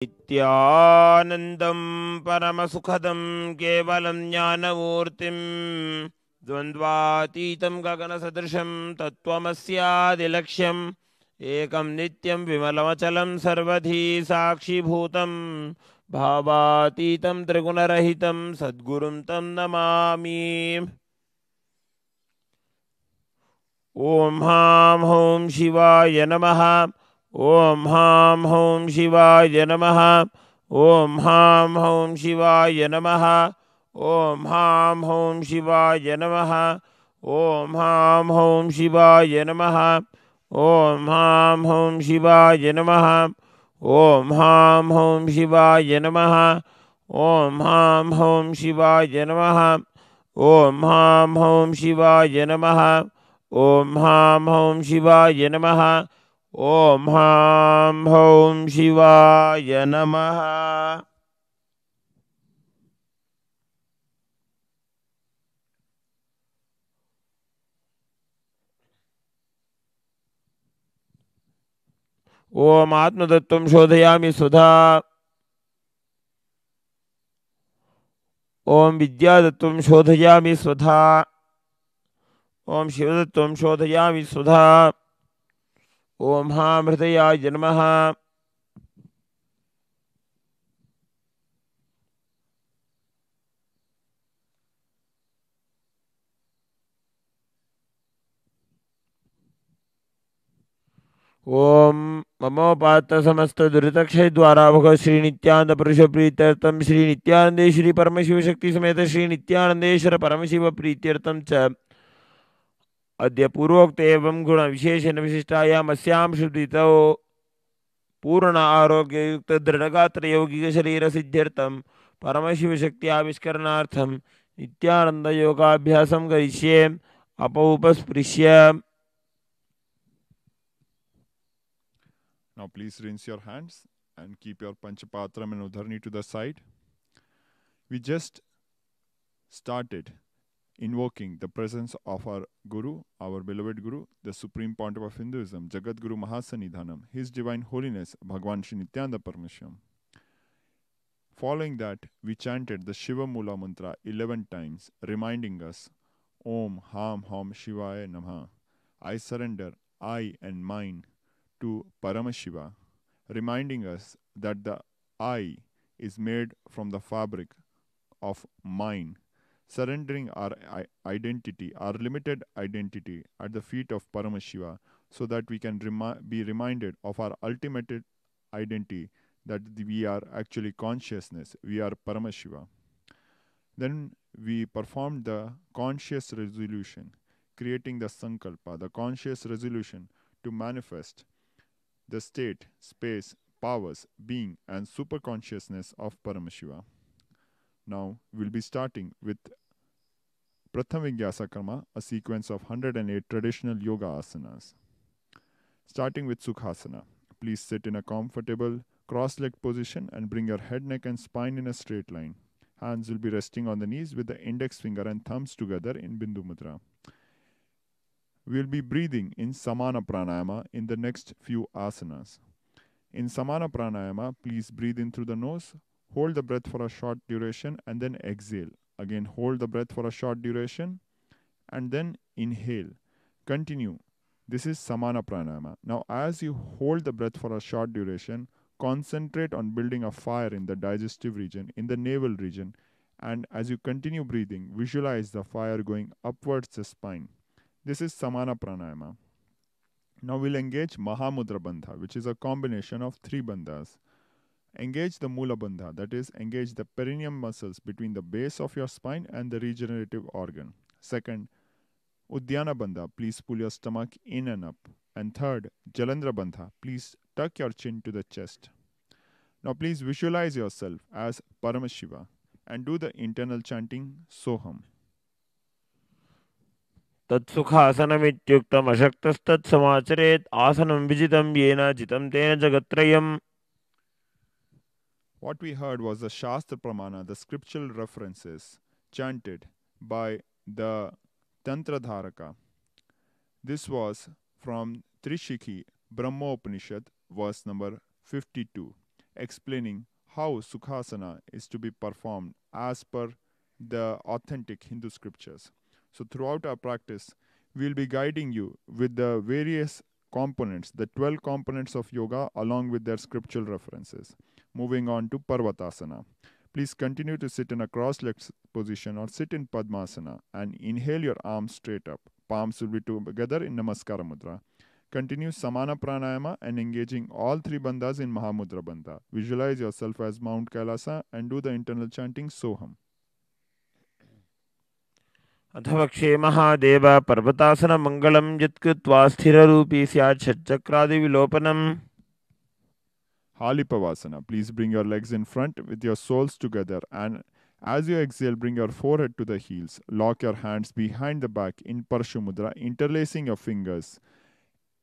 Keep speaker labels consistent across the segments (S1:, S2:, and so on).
S1: नित्यानन्दं परमसुखदं केवलं ज्ञानमूर्तिं द्वन्द्वातीतं गगनसदृशं तत्त्वमस्यादिलक्ष्यम् एकं नित्यं विमलमचलं सर्वधी साक्षिभूतं भावातीतं त्रिगुणरहितं सद्गुरुं तं नमामि। ॐ हां हौं शिवाय नमः। ॐ हां हौं शिवाय नमः। ॐ हां हौं शिवाय नमः। ॐ हां हौं शिवाय नमः। ॐ हां हौं शिवाय नमः। ॐ हां हौं शिवाय नमः। ॐ हां हौं शिवाय नमः। ॐ हां हौं शिवाय नमः। ॐ हां हौं शिवाय नमः। ॐ हां हौं शिवाय नमः। ॐ हां हौं शिवाय नमः। ॐ आत्मतत्त्वं शोधयामि सुधा। ॐ विद्यातत्त्वं शोधयामि सुधा। ॐ शिवतत्त्वं शोधयामि सुधा। ॐ हां हृदयाय नमः। ओम ममोपात समस्त दुरितक्षय द्वारा भगवत श्री नित्यानंद पुरुष प्रीत्यर्थम श्री नित्यानंदे श्री परमशिव शक्ति समेत श्री नित्यानंदेश्वर परमशिव प्रीत्यर्थम च अद्य पूर्वोक्त एवं गुण विशेषण विशिष्टायाम अस्याम शुद्धितो पूर्ण आरोग्य युक्त दृढ़गात्र यौगिक शरीर सिद्ध्यर्थम परमशिव शक्ति आविष्करणार्थम नित्यानंद योगाभ्यासम करिष्ये अपौपस्पृश्य।
S2: Now please rinse your hands and keep your Panchapatram and Udharni to the side. We just started invoking the presence of our Guru, our beloved Guru, the Supreme Pontiff of Hinduism, Jagat Guru Mahasanidhanam, His Divine Holiness, Bhagwan Shri Nithyananda Paramashivam. Following that, we chanted the Shiva Mula Mantra 11 times, reminding us, Om Ham Ham Shivaya Namaha. I surrender I and mine to Paramashiva, reminding us that the I is made from the fabric of mine, surrendering our identity, our limited identity at the feet of Paramashiva, so that we can be reminded of our ultimate identity, that we are actually consciousness, we are Paramashiva. Then we performed the conscious resolution, creating the sankalpa, the conscious resolution to manifest the state, space, powers, being, and superconsciousness of Paramashiva. Now we'll be starting with Prathama Vinyasa Krama, a sequence of 108 traditional yoga asanas. Starting with Sukhasana. Please sit in a comfortable cross-legged position and bring your head, neck, and spine in a straight line. Hands will be resting on the knees with the index finger and thumbs together in Bindu Mudra. We will be breathing in Samana Pranayama in the next few asanas. In Samana Pranayama, please breathe in through the nose, hold the breath for a short duration, and then exhale. Again, hold the breath for a short duration, and then inhale. Continue. This is Samana Pranayama. Now, as you hold the breath for a short duration, concentrate on building a fire in the digestive region, in the navel region, and as you continue breathing, visualize the fire going upwards the spine. This is Samana Pranayama. Now we'll engage Maha Mudra Bandha, which is a combination of 3 bandhas. Engage the Mula Bandha, that is, engage the perineum muscles between the base of your spine and the regenerative organ. Second, Uddiyana Bandha, please pull your stomach in and up. And third, Jalandhara Bandha, please tuck your chin to the chest. Now please visualize yourself as Paramashiva and do the internal chanting Soham.
S1: तत्सुखासनमित्युक्तम् अशक्तस्तत्समाचरेत् आसनं विजितं येन जितं तेन जगत्त्रयम्.
S2: What we heard was the Shastra Pramana, the scriptural references chanted by the Tantra Dharaka. This was from Trishikhi Brahma Upanishad, verse number 52. explaining how Sukhasana is to be performed as per the authentic Hindu scriptures. So, throughout our practice, we will be guiding you with the various components, the 12 components of yoga, along with their scriptural references. Moving on to Parvatasana. Please continue to sit in a cross-legged position or sit in Padmasana and inhale your arms straight up. Palms will be together in Namaskara Mudra. Continue Samana Pranayama and engaging all three bandhas in Maha Mudra Bandha. Visualize yourself as Mount Kailaasa and do the internal chanting Soham.
S1: अथ वक्षे महादेव पर्वतासन मंगलम यत्कृत्वा स्थिररूपी स्यात् षट्चक्रादिविलोपनम्.
S2: Halipavasana. Please bring your legs in front with your soles together, and as you exhale, bring your forehead to the heels. Lock your hands behind the back in Parshu Mudra, interlacing your fingers.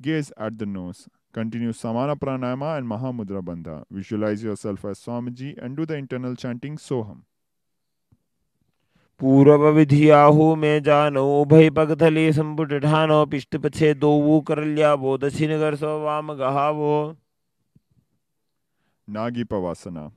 S2: Gaze at the nose. Continue Samana Pranayama and Maha Mudra Bandha. Visualize yourself as Swamiji and do the internal chanting Soham.
S1: पूर्व विधियाहु में जानो उभय पगथले संपुट ठानो पिष्ट पछे दोवु करल्या वो दक्षिण कर सो वाम गहावो.
S2: Nagi Pavasana.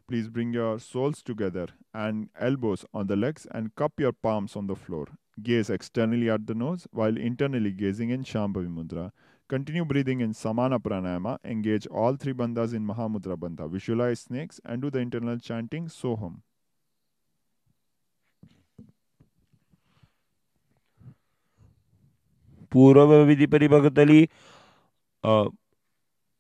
S2: Please bring your soles together and elbows on the legs and cup your palms on the floor. Gaze externally at the nose while internally gazing in Shambhavi Mudra. Continue breathing in Samana Pranayama. Engage all three bandhas in Mahamudra Bandha. Visualize snakes and do the internal chanting Soham.
S1: पूर्व विधि परिभगतली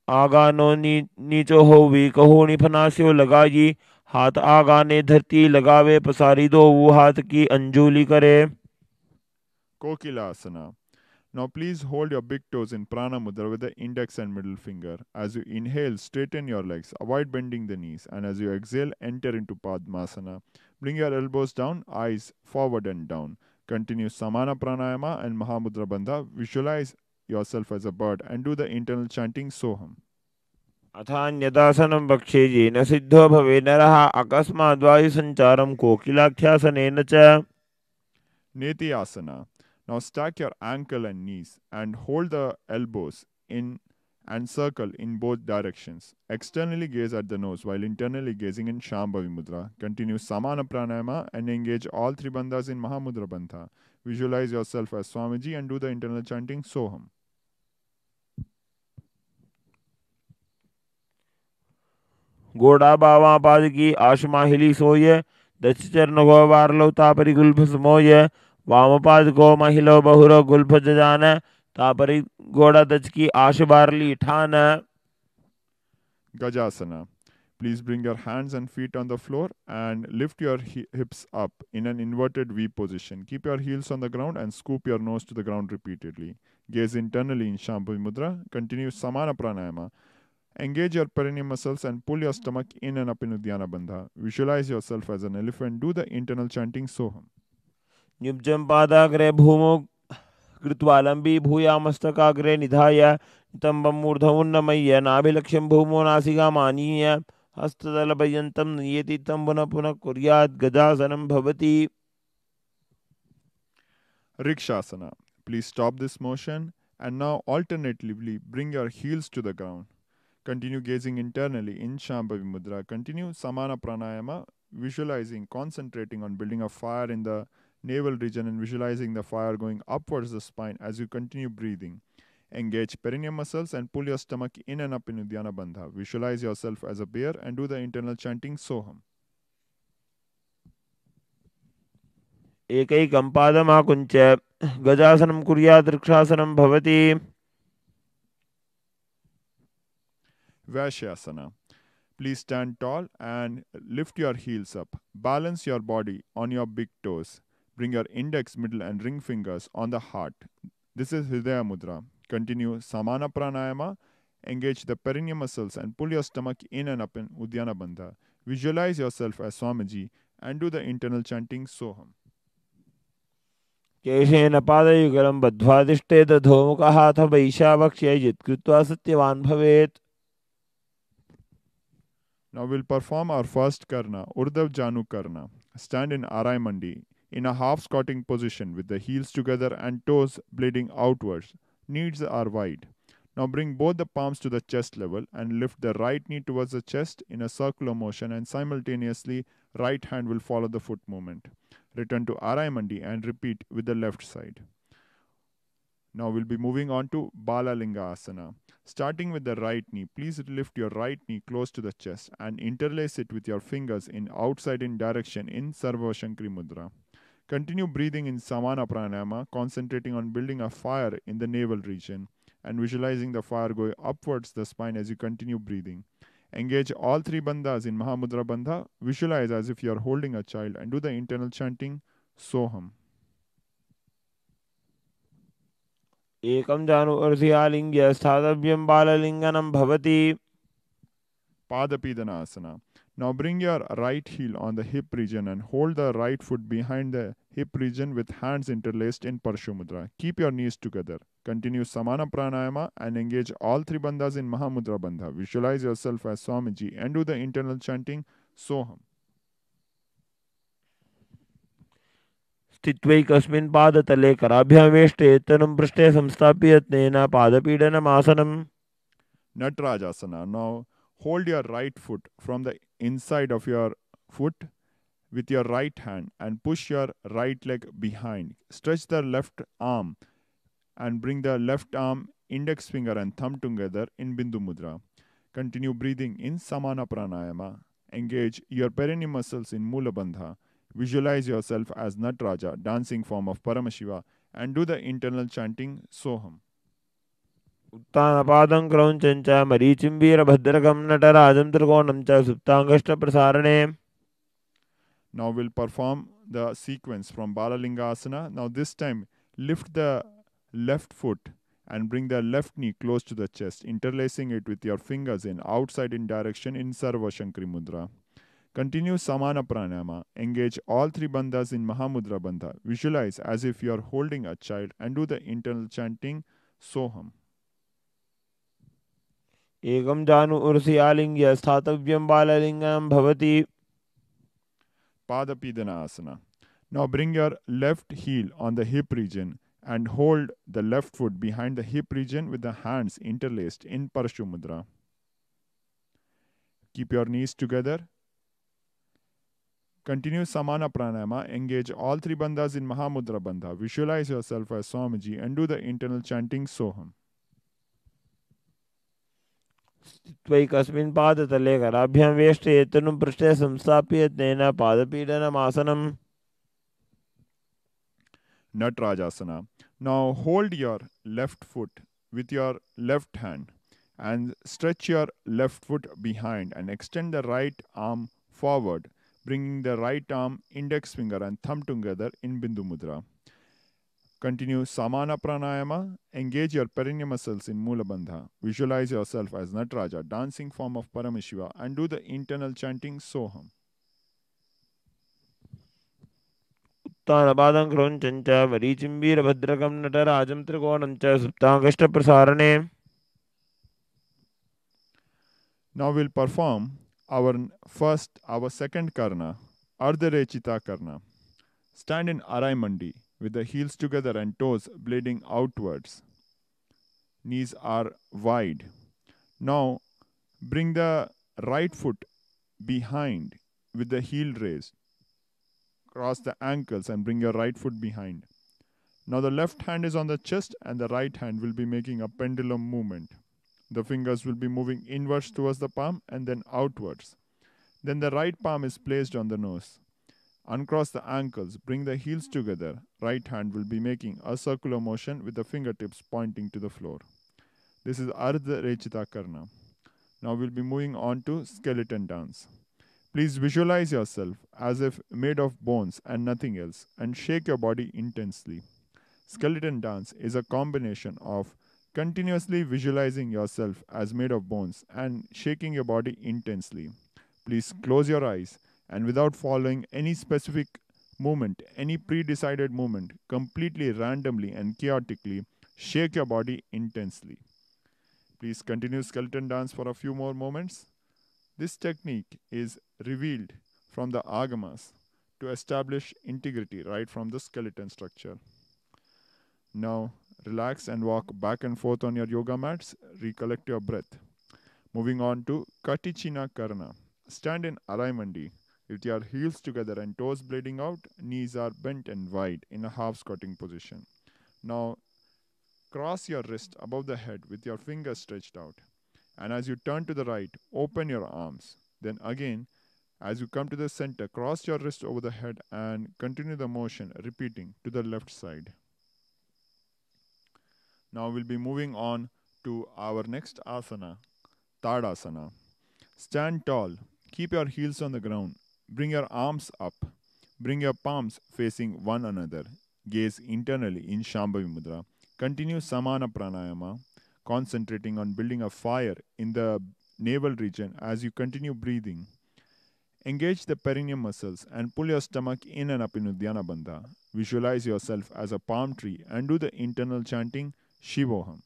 S1: आगानो नीचो हो we कहो निफनास्यो लगाई. हाथ आगाने धरती लगावे पसारी दो वो हाथ की अंजुली करे.
S2: Kailaasa. Now please hold your big toes in Prana Mudra with the index and middle finger. As you inhale, straighten your legs, avoid bending the knees, and as you exhale, enter into Padmasana. Bring your elbows down, eyes forward and down. Continue Samana Pranayama and Mahamudra Bandha. Visualize yourself as a bird and do the internal chanting Soham.
S1: अथान्यदासनं वक्षे येन सिद्धो भवे नरः अकस्माद्वायु संचारं कोकिलाख्यासनेन च.
S2: Nithyananda. Now stack your ankle and knees and hold the elbows in and circle in both directions. Externally gaze at the nose while internally gazing in Shambhavi Mudra. Continue Samana Pranayama and engage all three bandhas in Mahamudra Bandha. Visualize yourself as Swamiji and do the internal chanting Soham.
S1: गोड़ा बावा पाद की आशमाहिली सोय दच चरण गो वारलो तापरि Gulf समोय. वाम पाद को महिलो बहुरो Gulf जान तापरि गोड़ा दच की आश बारली ठान.
S2: Gajasana. Please bring your hands and feet on the floor and lift your hips up in an inverted V position. Keep your heels on the ground and scoop your nose to the ground repeatedly. Gaze internally in Shambhavi Mudra. Continue Samana Pranayama. Engage your perineum muscles and pull your stomach in and up in Uddiyana Bandha. Visualize yourself as an elephant. Do the internal chanting Soham.
S1: निब्जं पादाग्रे भूमौ कृत्वा लंबी भूया मस्तकाग्रे निधाय नितंबं मूर्धमुन्नमय्य नाभिलक्ष्यं भूमो नासिकामानीय हस्तदलपर्यन्तं नियति तं पुनः पुनः कुर्यात् गजासनं भवति.
S2: Vrikshasana. Please stop this motion and now alternatively bring your heels to the ground. Continue gazing internally in Shambhavi Mudra. Continue Samana Pranayama, visualizing, concentrating on building a fire in the navel region and visualizing the fire going upwards the spine as you continue breathing. Engage perineum muscles and pull your stomach in and up in Uddiyana Bandha. Visualize yourself as a bear and do the internal chanting Soham.
S1: एकैकं पादमाकुञ्च गजासनं कुर्यात् वृक्षासनं भवति.
S2: Vrikshasana. Please stand tall and lift your heels up. Balance your body on your big toes. Bring your index, middle and ring fingers on the heart. This is Hridaya Mudra. Continue Samana Pranayama. Engage the perineum muscles and pull your stomach in and up in Uddiyana Bandha. Visualize yourself as Swamiji and do the internal chanting Soham.
S1: केशेन पादयुगलं बद्ध्वा तिष्ठेत् अधोमुखः अथ वैशावक्ष्य यत्कृत्वा सत्यवान् भवेत्.
S2: Now we'll perform our first karna, Urdhav Janu Karna. Stand in Arai Mandi in a half squatting position with the heels together and toes bleeding outwards. Knees are wide. Now bring both the palms to the chest level and lift the right knee towards the chest in a circular motion, and simultaneously right hand will follow the foot movement. Return to Arai Mandi and repeat with the left side. Now we'll be moving on to Bala Lingasana. Starting with the right knee, please lift your right knee close to the chest and interlace it with your fingers in outside in direction in Sarva Shankri Mudra. Continue breathing in Samana Pranayama, concentrating on building a fire in the navel region and visualizing the fire going upwards the spine as you continue breathing. Engage all three bandhas in Maha Mudra Bandha. Visualize as if you are holding a child and do the internal chanting Soham.
S1: एकं जानुर्ध्यालिङ्ग्य स्थातव्यं बाललिङ्गनं भवति.
S2: Padapidana Asana. Now bring your right heel on the hip region and hold the right foot behind the hip region with hands interlaced in Parshu Mudra. Keep your knees together. Continue Samana Pranayama and engage all three bandhas in Mahamudra Bandha. Visualize yourself as Swamiji and do the internal chanting Soham.
S1: स्थित्वैकस्मिन् पादतले कराभ्यां वेष्टे तनुं पृष्ठे संस्थाप्य यत्नेन पादपीडनमासनम्.
S2: Natrajasana. Now hold your right foot from the inside of your foot with your right hand and push your right leg behind. Stretch the left arm and bring the left arm, index finger and thumb together in Bindu Mudra. Continue breathing in Samana Pranayama. Engage your perineum muscles in Mula Bandha. Visualize yourself as Natraja, dancing form of Paramashiva, and do the internal chanting Soham.
S1: उत्तानपादं क्रौञ्चं च मरीचिं वीरभद्रकं नटराजं त्रिकोणं च सुप्ताङ्गष्टप्रसारणे.
S2: Now we'll perform the sequence from Bala Lingasana. Now this time lift the left foot and bring the left knee close to the chest, interlacing it with your fingers in outside in direction in Sarva Shankri Mudra. Continue Samana Pranayama. Engage all three bandhas in Mahamudra Bandha. Visualize as if you are holding a child and do the internal chanting Soham.
S1: एकं जानुर्ध्यालिङ्ग्य स्थातव्यं बाललिङ्गनं भवति.
S2: Padapidana Asana. Now bring your left heel on the hip region and hold the left foot behind the hip region with the hands interlaced in Parshu Mudra. Keep your knees together. Continue Samana Pranayama. Engage all three bandhas in Mahamudra Bandha. Visualize yourself as Swamiji and do the internal chanting Soham.
S1: स्थित्वैकस्मिन् पादतले कराभ्यां वेष्टे तनुं पृष्ठे संस्थाप्य यत्नेन पादपीडनमासनम्.
S2: Natrajasana. Now hold your left foot with your left hand and stretch your left foot behind and extend the right arm forward, bringing the right arm, index finger and thumb together in Bindu Mudra. Continue Samana Pranayama. Engage your perineum muscles in Mula Bandha. Visualize yourself as Nataraja, dancing form of Paramashiva, and do the internal chanting Soham.
S1: उत्तानपादं क्रौञ्चं च मरीचिं वीरभद्रकं नटराजं त्रिकोणं च सुप्ताङ्गष्टप्रसारणे.
S2: Now we'll perform our second karna, Ardharechita karna. Stand in Arai Mandi with the heels together and toes bleeding outwards. Knees are wide. Now bring the right foot behind with the heel raised. Cross the ankles and bring your right foot behind. Now the left hand is on the chest and the right hand will be making a pendulum movement. The fingers will be moving inwards towards the palm and then outwards. Then the right palm is placed on the nose. Uncross the ankles, bring the heels together. Right hand will be making a circular motion with the fingertips pointing to the floor. This is Ardha Rechita Karna. Now we'll be moving on to skeleton dance. Please visualize yourself as if made of bones and nothing else and shake your body intensely. Skeleton dance is a combination of continuously visualizing yourself as made of bones and shaking your body intensely. Please close your eyes and without following any specific movement, any pre-decided movement, completely randomly and chaotically, shake your body intensely. Please continue skeleton dance for a few more moments. This technique is revealed from the agamas to establish integrity right from the skeleton structure. Now, Relax and walk back and forth on your yoga mats. Recollect your breath. Moving on to Katichina Karana. Stand in Araimandi with your heels together and toes bleeding out. Knees are bent and wide in a half squatting position. Now cross your wrist above the head with your fingers stretched out. And as you turn to the right, open your arms. Then again, as you come to the center, cross your wrist over the head and continue the motion, repeating to the left side. Now we'll be moving on to our next asana, Tadasana. Stand tall. Keep your heels on the ground. Bring your arms up. Bring your palms facing one another. Gaze internally in Shambhavi Mudra. Continue Samana Pranayama, concentrating on building a fire in the navel region as you continue breathing. Engage the perineum muscles and pull your stomach in and up in Uddiyana Bandha. Visualize yourself as a palm tree and do the internal chanting Shivoham.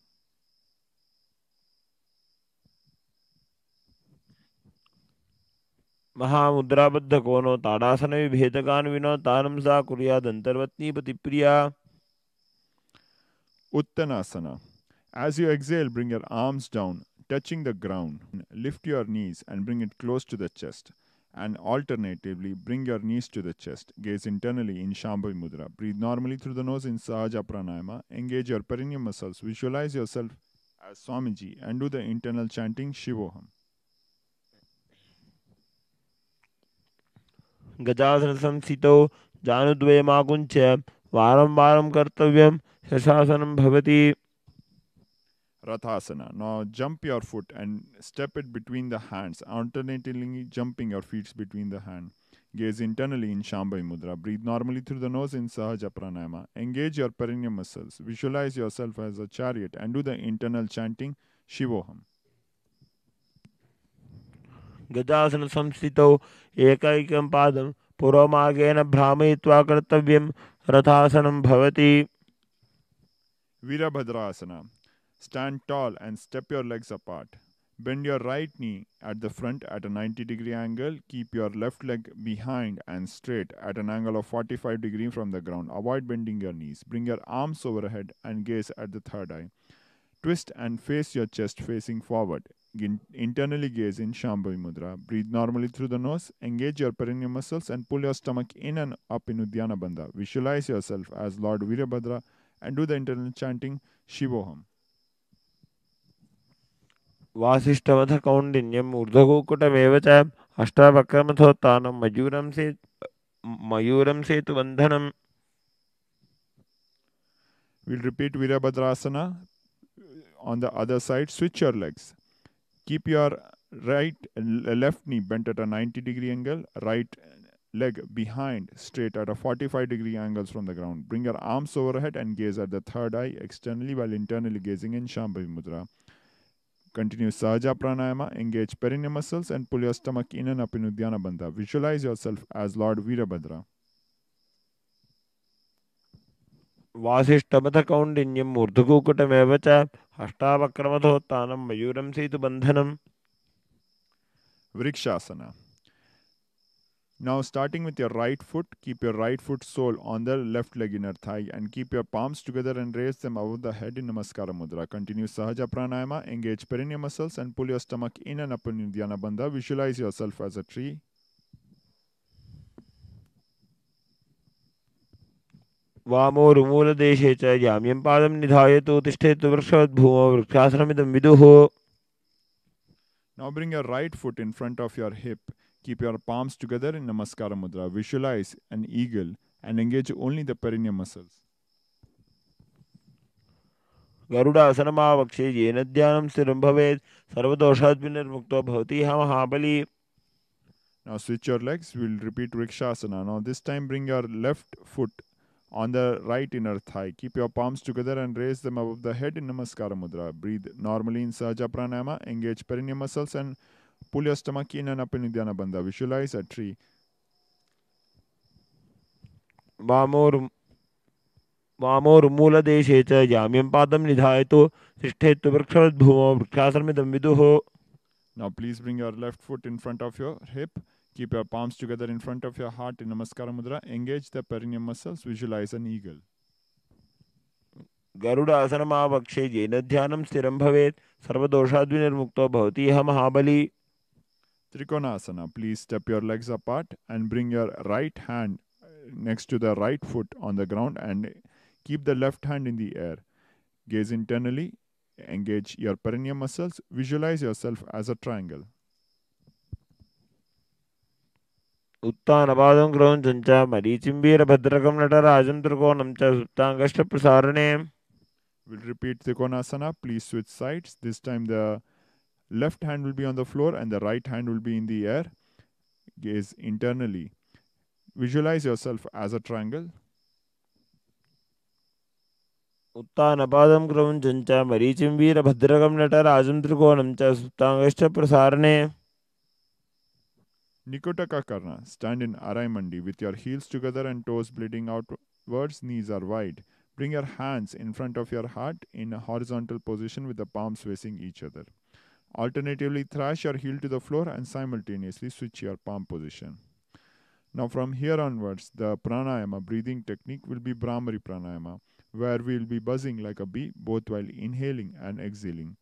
S1: महामुद्राबद्ध कोनो ताड़ासन विभेदकान विनो तानम सा कुर्यादंतर्वत्नी पतिप्रिया.
S2: Uttanasana. As you exhale, bring your arms down, touching the ground. Lift your knees and bring it close to the chest. And alternatively, bring your knees to the chest. Gaze internally in Shambhavi Mudra. Breathe normally through the nose in Sahaja Pranayama. Engage your perineum muscles. Visualize yourself as Swamiji and do the internal chanting Shivoham.
S1: गजासन संस्थितो जानुद्वयमाकुञ्च्य वारं वारं कर्तव्यं शशासनं भवति.
S2: Rathasana. Now jump your foot and step it between the hands, alternatingly jumping your feet between the hand. Gaze internally in Shambhavi Mudra. Breathe normally through the nose in Sahaja Pranayama. Engage your perineum muscles. Visualize yourself as a chariot and do the internal chanting Shivoham.
S1: गजासन संस्थितौ एकैकं पादं पुरोमार्गेण भ्रामयित्वा कर्तव्यं रथासनं भवति.
S2: Virabhadrasana. Stand tall and step your legs apart. Bend your right knee at the front at a 90-degree angle. Keep your left leg behind and straight at an angle of 45 degrees from the ground. Avoid bending your knees. Bring your arms overhead and gaze at the third eye. Twist and face your chest facing forward. Internally gaze in Shambhavi Mudra. Breathe normally through the nose. Engage your perineum muscles and pull your stomach in and up in Uddiyana Bandha. Visualize yourself as Lord Virabhadra and do the internal chanting Shivoham.
S1: वासिष्ठमथ कौंडिन्यम् ऊर्ध्वकूकुटमेव च अष्टावक्रमथोत्थानं मयूरं सेतुबन्धनम्.
S2: We'll repeat Virabhadrasana on the other side. Switch your legs. Keep your left knee bent at a 90-degree angle. Right leg behind straight at a 45-degree angles from the ground. Bring your arms overhead and gaze at the third eye externally while internally gazing in Shambhavi Mudra. Continue Sahaja Pranayama. Engage perineum muscles and pull your stomach in and up in Uddiyana Bandha. Visualize yourself as Lord Virabhadra.
S1: वासिष्ठमथ कौंडिन्यम् ऊर्ध्वकूकुटमेव च अष्टावक्रमथोत्थानं मयूरं सेतुबन्धनम्.
S2: Vrikshasana. Now starting with your right foot, keep your right foot sole on the left leg inner thigh and keep your palms together and raise them above the head in Namaskara Mudra. Continue Sahaja Pranayama, engage perineum muscles and pull your stomach in and up in Dhyana Bandha. Visualize yourself as a tree.
S1: वामोरुमूलदेशे च याम्यं पादं निधायतु तिष्ठेतु वृक्षवद्भूमौ वृक्षासनमिदं विदुः.
S2: Now bring your right foot in front of your hip. Keep your palms together in Namaskara Mudra. Visualize an eagle and engage only the perineum muscles.
S1: गरुडासनमावक्षे येन ध्यानं स्थिरं भवेत् सर्वदोषात् विनिर्मुक्तो भवति महाबली.
S2: Now switch your legs. We'll repeat Vrikshasana. Now this time bring your left foot on the right inner thigh. Keep your palms together and raise them above the head in Namaskara Mudra. Breathe normally in Sahaja Pranayama. Engage perineum muscles and pull your stomach in and up in Uddiyana Bandha. Visualize a tree.
S1: वामोरुमूलदेशे च याम्यं पादं निधायतु तिष्ठेतु वृक्षवद्भूमौ वृक्षासनमिदं विदुः.
S2: Now please bring your left foot in front of your hip. Keep your palms together in front of your heart in Namaskara Mudra. Engage the perineum muscles. Visualize an eagle.
S1: गरुडासनमावक्षे येन ध्यानं स्थिरं भवेत् सर्वदोषाद्विनिर्मुक्तो भवति यः महाबली.
S2: Trikonasana. Please step your legs apart and bring your right hand next to the right foot on the ground and keep the left hand in the air. Gaze internally, engage your perineum muscles, visualize yourself as a triangle.
S1: उत्तानपादं क्रौञ्चं च मरीचिं वीरभद्रकं नटराजं त्रिकोणं च सुप्ताङ्गष्टप्रसारणे.
S2: We'll repeat Trikonasana. Please switch sides. This time the left hand will be on the floor and the right hand will be in the air. Gaze internally. Visualize yourself as a triangle.
S1: उत्तानपादं क्रौञ्चं च मरीचिं वीरभद्रकं नटराजं त्रिकोणं च सुप्ताङ्गष्टप्रसारणे.
S2: Nikotaka Karna. Stand in Arai Mandi with your heels together and toes bleeding outwards, knees are wide. Bring your hands in front of your heart in a horizontal position with the palms facing each other. Alternatively, thrash your heel to the floor and simultaneously switch your palm position. Now from here onwards, the pranayama breathing technique will be Brahmari Pranayama, where we will be buzzing like a bee both while inhaling and exhaling.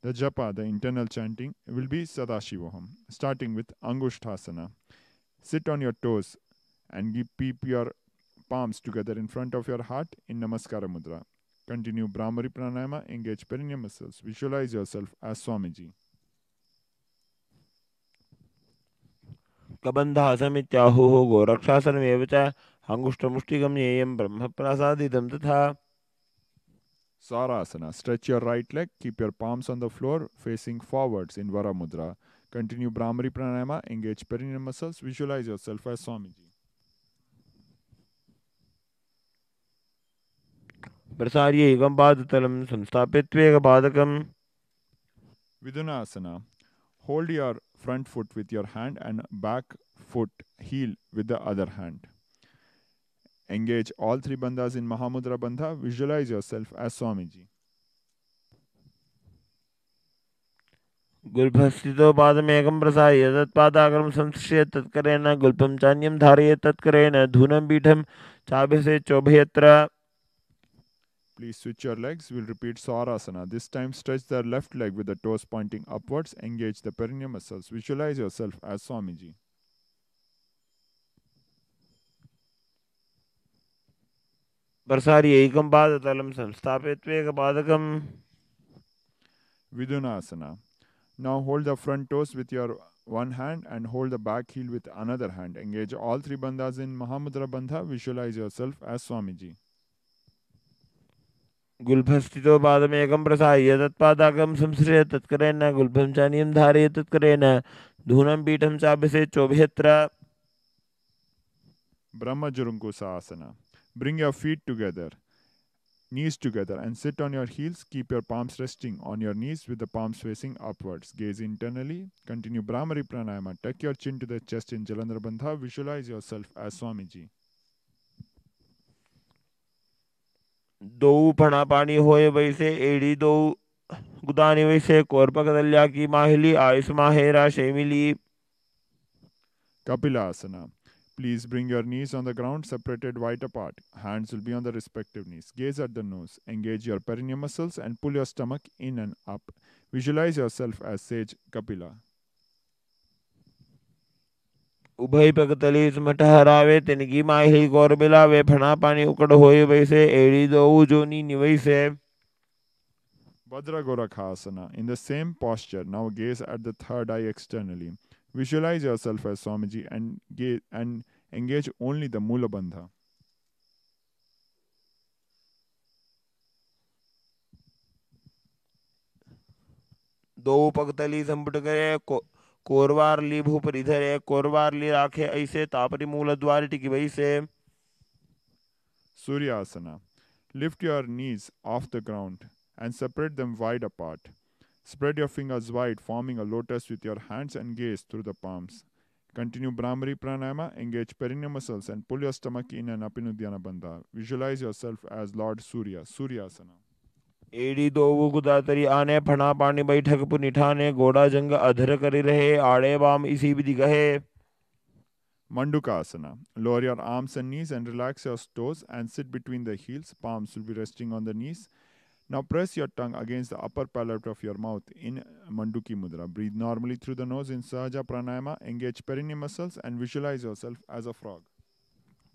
S2: The japa, the internal chanting, will be Sadashivoham, starting with Angushthasana. Sit on your toes and keep your palms together in front of your heart in Namaskara Mudra. Continue Brahmari Pranayama, engage perineum muscles. Visualize yourself as Swamiji.
S1: कबन्धासमित्याहुः गोरक्षासनमेव च अङ्गुष्ठमुष्टिकं ज्ञेयं ब्रह्मप्रसादितं तथा.
S2: Sarasana. Stretch your right leg. Keep your palms on the floor facing forwards in Vara Mudra. Continue Brahmari Pranayama. Engage perineum muscles. Visualize yourself as Swamiji.
S1: प्रसार्य एकं पादतलं संस्थाप्य
S2: Vidunasana. Hold your front foot with your hand and back foot heel with the other hand. Engage all three bandhas in Mahamudra Bandha. Visualize yourself as Swamiji.
S1: गुल्भस्थितो पादमेकं प्रसार्य तत्पादाग्रं संश्रिय तत्करेण गुल्फं चान्यं धारय तत्करेण धूनं पीठं चाभ्यसेचोभयत्र.
S2: Please switch your legs. We'll repeat Sarasana. This time stretch the left leg with the toes pointing upwards. Engage the perineum muscles. Visualize yourself as Swamiji.
S1: प्रसार्य एकं पादतलं संस्थाप्य
S2: Vidunasana. Now hold the front toes with your one hand and hold the back heel with another hand. Engage all three bandhas in Mahamudra Bandha. Visualize yourself as Swamiji.
S1: गुल्भस्थितो पादमेकं प्रसार्य तत्पादाग्रं संश्रिय तत्करेण गुल्फं चान्यं धारय तत्करेण धूनं पीठं चाभ्यसेचोभयत्र.
S2: Brahmajurunkusasana. Bring your feet together, knees together, and sit on your heels. Keep your palms resting on your knees with the palms facing upwards. Gaze internally. Continue Brahmari Pranayama. Tuck your chin to the chest in Jalandhara Bandha. Visualize yourself as Swamiji.
S1: दो फणा पानी होए वैसे एड़ी दो गुदानी वैसे कोरपक दल्या की माहिली Ayush माहेरा शेमिली.
S2: Kapilasana. Please bring your knees on the ground, separated wide apart. Hands will be on the respective knees. Gaze at the nose. Engage your perineum muscles and pull your stomach in and up. Visualize yourself as sage Kapila.
S1: उभय पगतली सुमट हरावे तिनकी माहिली गौर बिलावे फणा पानी उकड़ होए वैसे एड़ी दो जोनी निवैसे.
S2: Bhadra Gorakhasana. In the same posture, now gaze at the third eye externally. Visualize yourself as Swamiji and engage only the Mula Bandha.
S1: दो पगतली संपुट करे कोरवारली भूपरि धरे कोरवारली राखे ऐसे तापरी मूल द्वार टिकी वैसे.
S2: Suryasana. Lift your knees off the ground and separate them wide apart. Spread your fingers wide, forming a lotus with your hands and gaze through the palms. Continue Brahmari Pranayama, engage perineum muscles and pull your stomach in and up in Uddiyana Bandha. Visualize yourself as Lord Surya, Suryasana.
S1: एडी दोवु गुदातरी आने फणा पानी बैठक पुनिठाने गोड़ा जंग अधर करी रहे आड़े बाम इसी विधि कहे।
S2: Mandukasana. Lower your arms and knees and relax your toes and sit between the heels. Palms will be resting on the knees. Now press your tongue against the upper palate of your mouth in Manduki Mudra. Breathe normally through the nose in Sahaja Pranayama. Engage perineum muscles and visualize yourself as a frog.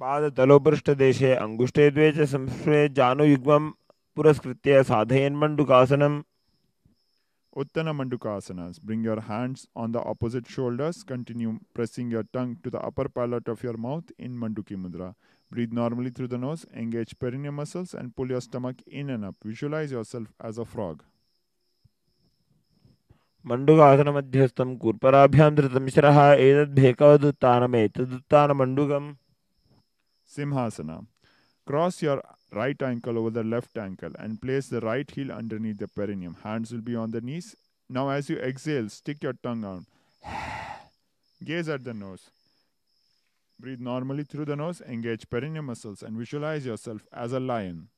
S1: पाद तलोपृष्ठ देशे अंगुष्ठे द्वे च संस्पृहे जानुयुग्मं पुरस्कृत्य साधयन् मण्डूकासनम्।
S2: Uttana Mandukasanas. Bring your hands on the opposite shoulders. Continue pressing your tongue to the upper palate of your mouth in Manduki Mudra. Breathe normally through the nose. Engage perineum muscles and pull your stomach in and up. Visualize yourself as a frog.
S1: Mandukasana मध्यस्थं कूर्पराभ्यां धृतं शिरः एतद्भेकवदुत्थानमेतदुत्थानमण्डूकम्।
S2: Simhasana. Cross your right ankle over the left ankle and place the right heel underneath the perineum. Hands will be on the knees. Now, as you exhale, stick your tongue out. Gaze at the nose. Breathe normally through the nose. Engage perineum muscles and visualize yourself as a lion.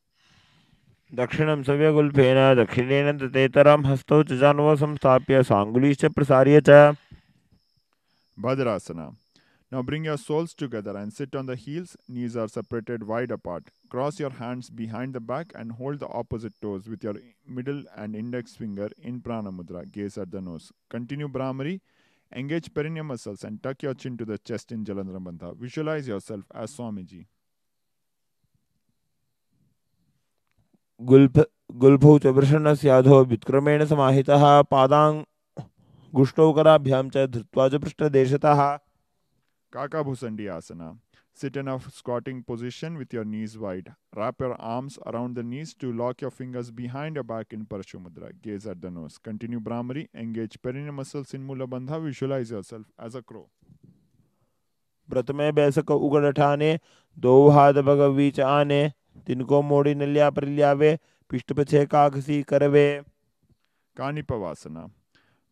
S1: दक्षिणं सव्यगुल्फेन दक्षिणेन ततेतरं हस्तौ च जानुव संस्थाप्य साङ्गुलीश्च प्रसार्य च।
S2: Bhadrasana. Now bring your soles together and sit on the heels. Knees are separated wide apart. Cross your hands behind the back and hold the opposite toes with your middle and index finger in Prana Mudra. Gaze at the nose. Continue Brahmari. Engage perineum muscles and tuck your chin to the chest in Jalandhara Bandha. Visualize yourself as Swamiji.
S1: गुल्फौ च वृषणस्याधो व्युत्क्रमेण समाहितः पादाङ्गुष्ठौ कराभ्यां च धृत्वा च पृष्ठदेशतः।
S2: Kaka Bhusandi Asana. Sit in a squatting position with your knees wide. Wrap your arms around the knees to lock your fingers behind your back in Parashumudra. Gaze at the nose. Continue Brahmari. Engage perineum muscles in Mula Bandha. Visualize yourself as a crow.
S1: प्रथमे बैसक उगड़ ठाने दो हाथ भगवीच आने तिनको मोड़ी नलिया परिल्यावे पिष्ट पछे काकसी करवे।
S2: Kanipavasana.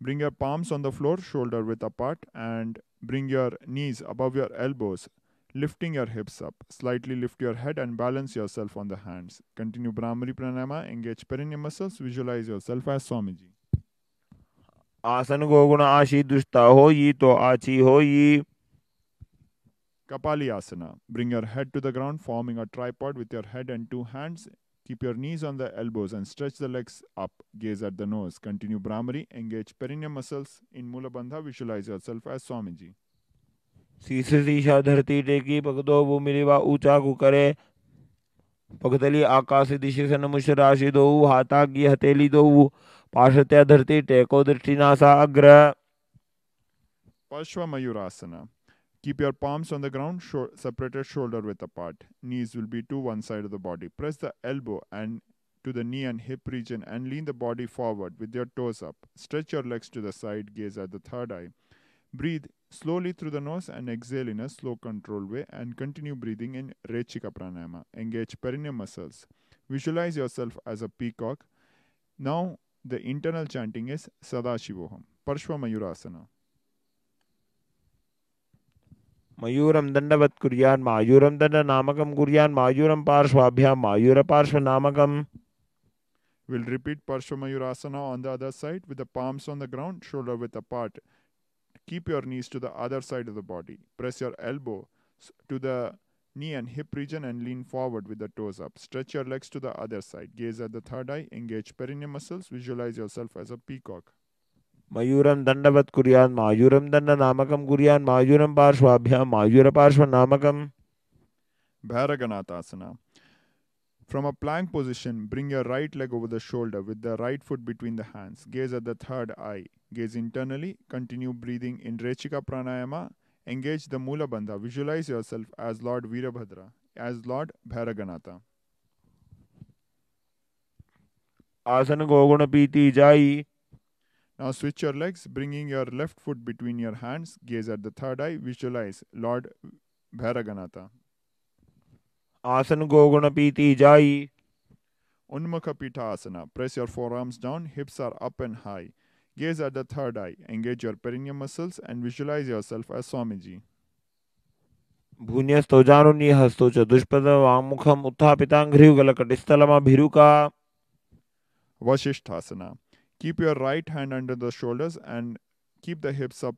S2: Bring your palms on the floor, shoulder width apart, and bring your knees above your elbows, lifting your hips up. Slightly lift your head and balance yourself on the hands. Continue Brahmari Pranayama. Engage perineum muscles. Visualize yourself as Swamiji.
S1: आसन को गुण आशी दुष्टा हो ये तो आची हो ये।
S2: Kapali Asana. Bring your head to the ground, forming a tripod with your head and two hands. Keep your knees on the elbows and stretch the legs up. Gaze at the nose. Continue Brahmari. Engage perineum muscles in Mula Bandha. Visualize yourself as Swamiji.
S1: शीश शीशा धरती टेकी पगदो वो मिलिवा ऊंचा को करे पगतली आकाश दिशे से नमुष राशि दो हाथा की हथेली दो पार्श्वत्या धरती टेको दृष्टिनासा अग्र।
S2: Pashva Mayurasana. Keep your palms on the ground, separated shoulder width apart. Knees will be to one side of the body. Press the elbow and to the knee and hip region and lean the body forward with your toes up. Stretch your legs to the side, gaze at the third eye. Breathe slowly through the nose and exhale in a slow controlled way and continue breathing in Rechika Pranayama. Engage perineum muscles. Visualize yourself as a peacock. Now the internal chanting is Sadashivoham. Parshva Mayurasana.
S1: मयूरम दंडवत कुर्यान मायूरम दंड नामकम कुर्यान मायूरम पार्श्वाभ्याम मायूर पार्श्व नामकम।
S2: We'll repeat Parshva Mayurasana on the other side with the palms on the ground, shoulder width apart. Keep your knees to the other side of the body. Press your elbow to the knee and hip region and lean forward with the toes up. Stretch your legs to the other side. Gaze at the third eye. Engage perineum muscles. Visualize yourself as a peacock.
S1: मयूरम दंडवत कुर्यान मायूरम दंड नामकम कुर्यान मायूरम पार्श्वाभ्याम मायूर पार्श्व नामकम।
S2: Bhairaganatha. From a plank position, bring your right leg over the shoulder with the right foot between the hands. Gaze at the third eye. Gaze internally. Continue breathing in Rechika Pranayama. Engage the Mula Bandha. Visualize yourself as Lord Veerabhadra, as Lord Bhairaganatha.
S1: आसन को गुण पीती जाई।
S2: Now switch your legs, bringing your left foot between your hands. Gaze at the third eye. Visualize Lord Bhairaganatha.
S1: आसन को गुण पीती जाई।
S2: Unmukha Asana. Press your forearms down. Hips are up and high. Gaze at the third eye. Engage your perineum muscles and visualize yourself as Swamiji.
S1: भून्यस्तो जानुनी हस्तो च दुष्पद वामुखम उत्थापितांघ्रियुगल कटिस्थलम भिरुका।
S2: Vasishthasana. Keep your right hand under the shoulders and keep the hips up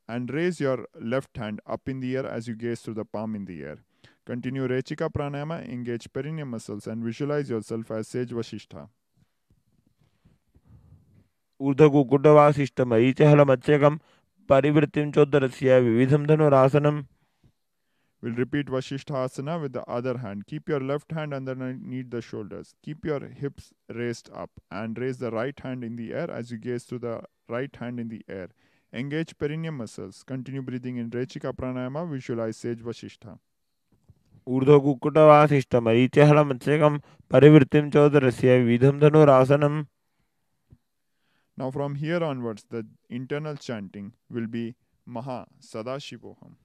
S2: and raise your left hand up in the air as you gaze through the palm in the air. Continue Rechika Pranayama, engage perineum muscles and visualize yourself as Sage Vasishtha.
S1: ऊर्ध्वकुक्कुटवासिष्ठमरीचहलमत्स्यकं परिवृत्तिं चोदरस्य विविधं धनुरासनम्.
S2: We'll repeat Vasisthasana with the other hand. Keep your left hand underneath the shoulders. Keep your hips raised up and raise the right hand in the air as you gaze through the right hand in the air. Engage perineum muscles. Continue breathing in Rechika Pranayama. Visualize Sage Vasishtha.
S1: ऊर्ध्वकुक्कुटवासिष्ठमरीचहलमत्स्यकं परिवृत्तिं चोदरस्य विविधं धनुरासनम्.
S2: Now from here onwards, the internal chanting will be Maha Sadashivoham.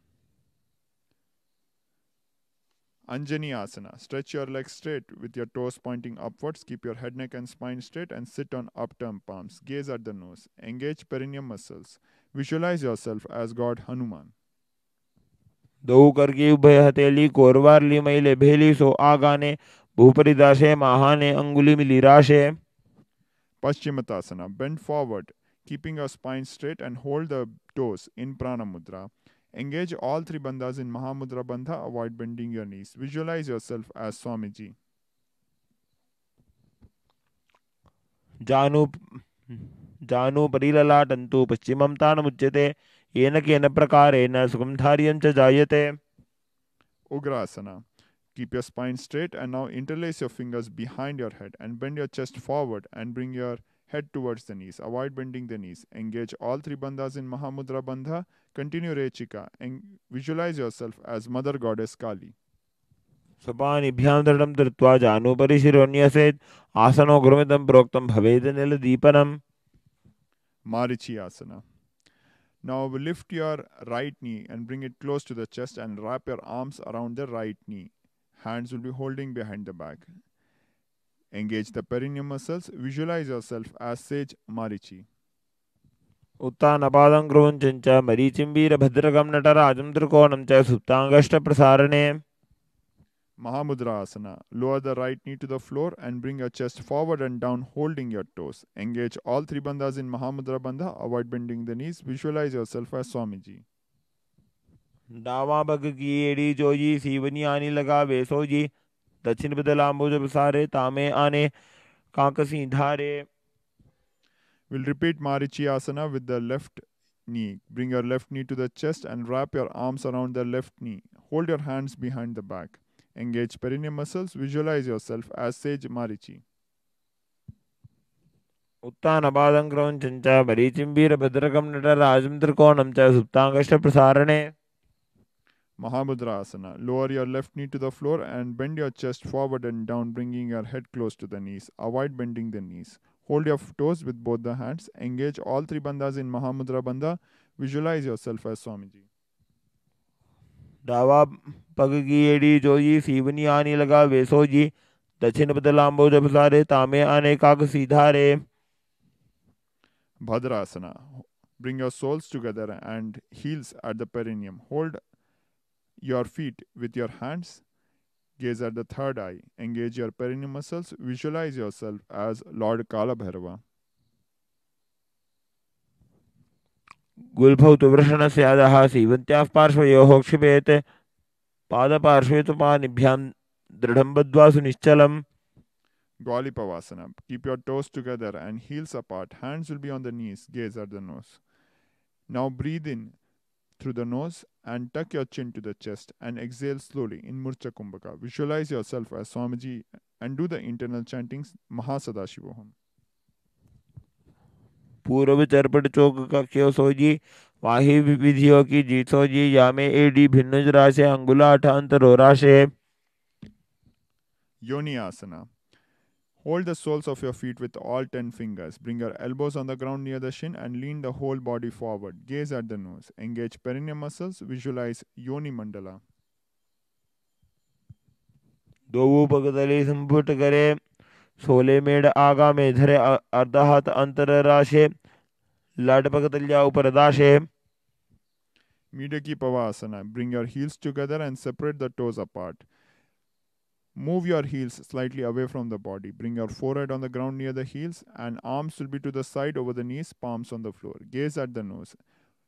S2: Anjani Asana. Stretch your legs straight with your toes pointing upwards. Keep your head, neck and spine straight and sit on upturned palms. Gaze at the nose. Engage perineum muscles. Visualize yourself as God Hanuman.
S1: दो करके उभय हथेली कोरवारली मैले भेली सो आगाने भूपरिदाशे महाने अंगुली मिली राशे.
S2: Paschimottanasana. Bend forward, keeping your spine straight and hold the toes in Prana Mudra. Engage all three bandhas in Maha Mudra Bandha. Avoid bending your knees. Visualize yourself as Swamiji.
S1: जानु जानु परिललाटन्तु पश्चिमं तानमुच्यते येन केन प्रकारेण सुखं धार्यं च जायते.
S2: Ugrasana. Keep your spine straight and now interlace your fingers behind your head and bend your chest forward and bring your head towards the knees. Avoid bending the knees. Engage all three bandhas in Mahamudra Bandha. Continue Rechika and visualize yourself as Mother Goddess Kali.
S1: सोपानिभ्यां दृढं धृत्वा जानुपरि शिरोन्यसेत् आसनो गुरुमिदं प्रोक्तं भवेद नीलदीपनम्.
S2: Marichi Asana. Now lift your right knee and bring it close to the chest and wrap your arms around the right knee. Hands will be holding behind the back. Engage the perineum muscles. Visualize yourself as Sage Marichi.
S1: उत्तानपादं क्रौञ्चं च मरीचिं वीरभद्रकं नटराजं त्रिकोणं च सुप्ताङ्गष्टप्रसारणे.
S2: Mahamudra Asana. Lower the right knee to the floor and bring your chest forward and down holding your toes. Engage all three bandhas in Mahamudra Bandha. Avoid bending the knees. Visualize yourself as Swamiji.
S1: डावा bug की एड़ी जोजी सीवनी आनी लगा वेसो जी दक्षिण बदलाम्बुज बसारे तामे आने कांकसी धारे.
S2: We'll repeat Marichi Asana with the left knee. Bring your left knee to the chest and wrap your arms around the left knee. Hold your hands behind the back. Engage perineum muscles. Visualize yourself as Sage Marichi.
S1: उत्तानपादं क्रौञ्चं च मरीचिं वीरभद्रकं नटराजं त्रिकोणं च सुप्ताङ्गष्टप्रसारणे.
S2: Mahamudra Asana. Lower your left knee to the floor and bend your chest forward and down, bringing your head close to the knees. Avoid bending the knees. Hold your toes with both the hands. Engage all three bandhas in Mahamudra Bandha. Visualize yourself as Swamiji.
S1: डावा पग की एड़ी जोजी सीवनी आनी लगा वेसो जी दक्षिण बदलाम्बुज बसारे तामे आने काकसी धारे.
S2: Bhadrasana. Bring your soles together and heels at the perineum. Hold your feet with your hands. Gaze at the third eye. Engage your perineum muscles. Visualize yourself as Lord Kala Bhairava.
S1: गुल्फौतु वृषणस्य अधः सीवन्त्याः पार्श्वयोः क्षिपेत् पादपार्श्वे तु पाणिभ्यां दृढं बद्ध्वा सुनिश्चलम्.
S2: Gaulipavasana. Keep your toes together and heels apart. Hands will be on the knees. Gaze at the nose. Now breathe in through the nose and tuck your chin to the chest and exhale slowly in Murcha Kumbhaka. Visualize yourself as Swamiji and do the internal chantings Mahasadashivoham.
S1: पूर्व चरपट चौक कक्ष्यो सोजी वाही विधियों की जीत सोजी यामे एडी भिन्नुज राशे अंगुलाठ अंतरो राशे.
S2: Yoniasana. Hold the soles of your feet with all 10 fingers. Bring your elbows on the ground near the shin and lean the whole body forward. Gaze at the nose. Engage perineum muscles. Visualize Yoni Mandala.
S1: दो पगतले संपुट करे सोले मेड़ आगा में धरे अर्धा हाथ अंतर राशे लाड पगतल्या ऊपर दाशे.
S2: Midaki Pavasana. Bring your heels together and separate the toes apart. Move your heels slightly away from the body. Bring your forehead on the ground near the heels and arms will be to the side over the knees, palms on the floor. Gaze at the nose.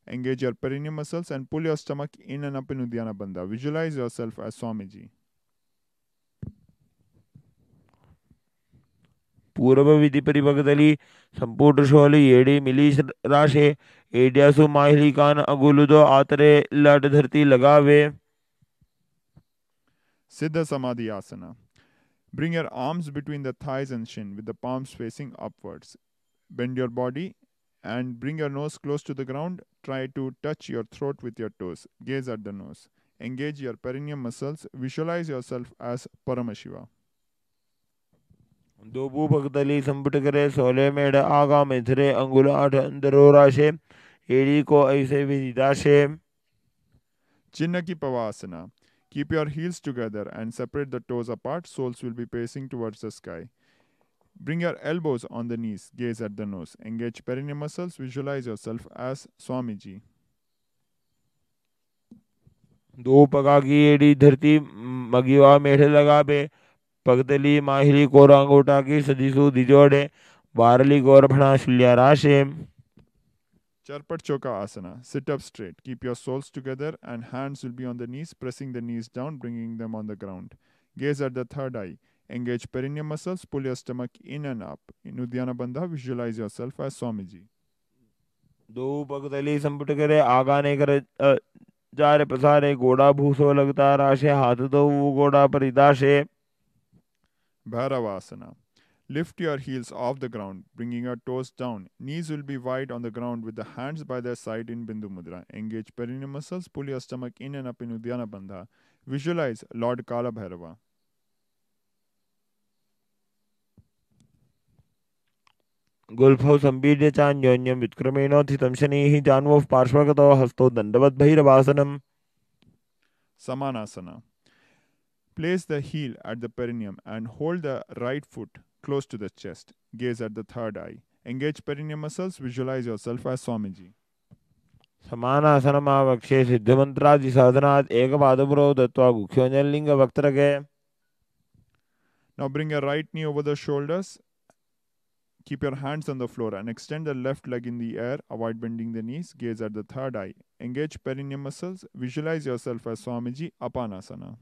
S2: Engage your perineum muscles and pull your stomach in and up in Uddiyana Bandha. Visualize yourself as Swamiji.
S1: पूर्व विधि परिभगदली संपूर्ण शोली येड़ी मिली राशे एडियासु माहिली कान अगुलुदो आतरे लड धरती लगावे.
S2: Siddha Samadhi Asana. Bring your arms between the thighs and shin with the palms facing upwards. Bend your body and bring your nose close to the ground. Try to touch your throat with your toes. Gaze at the nose. Engage your perineum muscles. Visualize yourself as Paramashiva.
S1: दो भगदली संपुट करे 16 मेढ़ आगा मेथरे अंगुल 8 अंदरो राशे एड़ी को ऐसे विदिदाशे.
S2: Chinnaki Pavasana. Keep your heels together and separate the toes apart. Soles will be facing towards the sky. Bring your elbows on the knees. Gaze at the nose. Engage perineum muscles. Visualize yourself as Swamiji.
S1: दो पगा की एड़ी धरती मगिवा मेढ़ लगा बे पगतली माहिली कोरांगोटा की सदिसु दिजोड़े वारली गौर भणा शुल्या राशे.
S2: Charpat Choka Asana. Sit up straight. Keep your soles together and hands will be on the knees, pressing the knees down, bringing them on the ground. Gaze at the third eye. Engage perineum muscles. Pull your stomach in and up. In Uddiyana Bandha, visualize yourself as Swamiji.
S1: दो पगतली संपुट करे आगा ने कर जारे पसारे घोड़ा भूसो लगता राशे हाथ दो वो घोड़ा परिदाशे.
S2: Bhairavasana. Lift your heels off the ground, bringing your toes down. Knees will be wide on the ground with the hands by their side in Bindu Mudra. Engage perineum muscles. Pull your stomach in and up in Uddiyana Bandha. Visualize Lord Kala Bhairava.
S1: गुल्फौ संबीड्य चान्योन्यं वित्क्रमेणोत्थितं शनैः जान्वः पार्श्वगतो हस्तौ दण्डवद्भैरवासनम्.
S2: Samanasana. Place the heel at the perineum and hold the right foot close to the chest. Gaze at the third eye. Engage perineum muscles. Visualize yourself as Swamiji.
S1: समानासनमावक्षे सिद्धमन्त्रादि साधनात् एकपादपुरौ दत्त्वा गुह्योऽन्यलिङ्गवक्त्रके.
S2: Now bring your right knee over the shoulders. Keep your hands on the floor and extend the left leg in the air. Avoid bending the knees. Gaze at the third eye. Engage perineum muscles. Visualize yourself as Swamiji. Apanasana.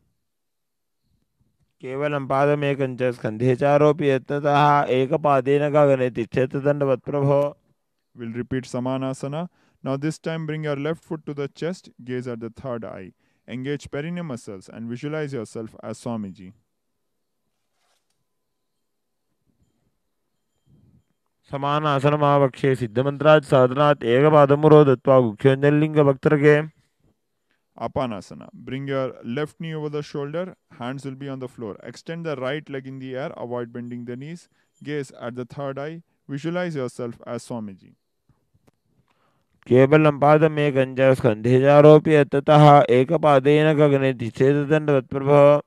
S1: केवलं पादमेकं च स्कन्धे चारोऽपि यत्नतः एकपादेन गगने तिष्ठेत दण्डवत् प्रभो.
S2: We'll repeat Samanasana. Now this time bring your left foot to the chest. Gaze at the third eye. Engage perineum muscles and visualize yourself as Swamiji.
S1: समानासनमावक्षे सिद्धमन्त्रात् साधनात् एकपादमुरो दत्त्वा गुह्योऽन्यलिङ्गवक्त्रके.
S2: Apanasana. Bring your left knee over the shoulder. Hands will be on the floor. Extend the right leg in the air. Avoid bending the knees. Gaze at the third eye. Visualize yourself as Swamiji.
S1: केवलं पादमेकं च स्कन्धे चारोऽपि यत्ततः एकपादेन गगने तिष्ठेत दण्डवत् प्रभो.